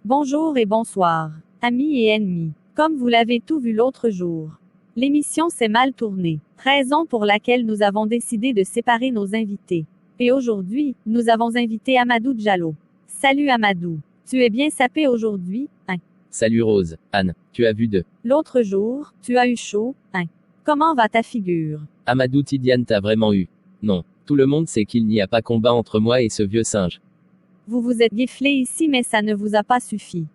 Bonjour et bonsoir, amis et ennemis. Comme vous l'avez tout vu l'autre jour, l'émission s'est mal tournée, raison pour laquelle nous avons décidé de séparer nos invités. Et aujourd'hui, nous avons invité Amadou Diallo. Salut Amadou. Tu es bien sapé aujourd'hui, hein? Salut Rose, Anne, tu as vu de. L'autre jour, tu as eu chaud, hein? Comment va ta figure? Amadou Tidiane t'a vraiment eu. Non, tout le monde sait qu'il n'y a pas combat entre moi et ce vieux singe. Vous vous êtes giflé ici mais ça ne vous a pas suffi.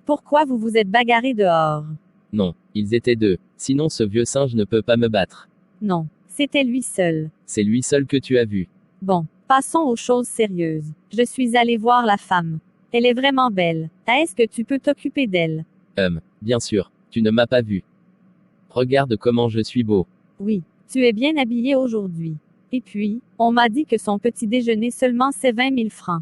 Pourquoi vous vous êtes bagarré dehors? Non, ils étaient deux, sinon ce vieux singe ne peut pas me battre. Non, c'était lui seul. C'est lui seul que tu as vu. Bon, passons aux choses sérieuses. Je suis allée voir la femme. Elle est vraiment belle. Est-ce que tu peux t'occuper d'elle? Bien sûr, tu ne m'as pas vu. Regarde comment je suis beau. Oui, tu es bien habillé aujourd'hui. Et puis, on m'a dit que son petit déjeuner seulement c'est 20 000 francs.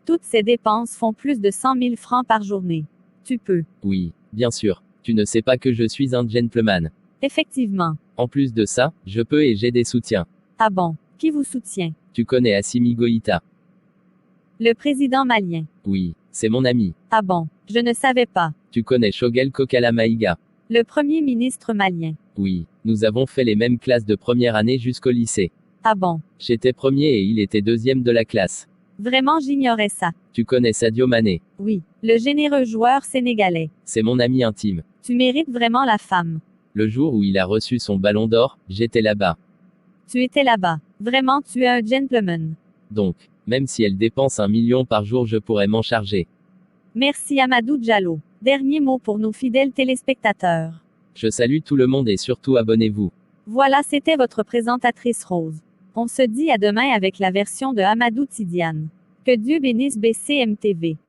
Toutes ces dépenses font plus de 100 000 francs par journée. Tu peux. Oui, bien sûr. Tu ne sais pas que je suis un gentleman. Effectivement. En plus de ça, je peux et j'ai des soutiens. Ah bon? Qui vous soutient? Tu connais Assimi Goïta? Le président malien. Oui, c'est mon ami. Ah bon? Je ne savais pas. Tu connais Shogel Kokala Maïga? Le premier ministre malien. Oui, nous avons fait les mêmes classes de première année jusqu'au lycée. Ah bon? J'étais premier et il était deuxième de la classe. Vraiment j'ignorais ça. Tu connais Sadio Mané? Oui, le généreux joueur sénégalais. C'est mon ami intime. Tu mérites vraiment la femme. Le jour où il a reçu son ballon d'or, j'étais là-bas. Tu étais là-bas. Vraiment tu es un gentleman. Donc, même si elle dépense 1 million par jour, je pourrais m'en charger. Merci Amadou Diallo. Dernier mot pour nos fidèles téléspectateurs. Je salue tout le monde et surtout abonnez-vous. Voilà, c'était votre présentatrice Rose. On se dit à demain avec la version de Amadou Tidiane. Que Dieu bénisse BCMTV.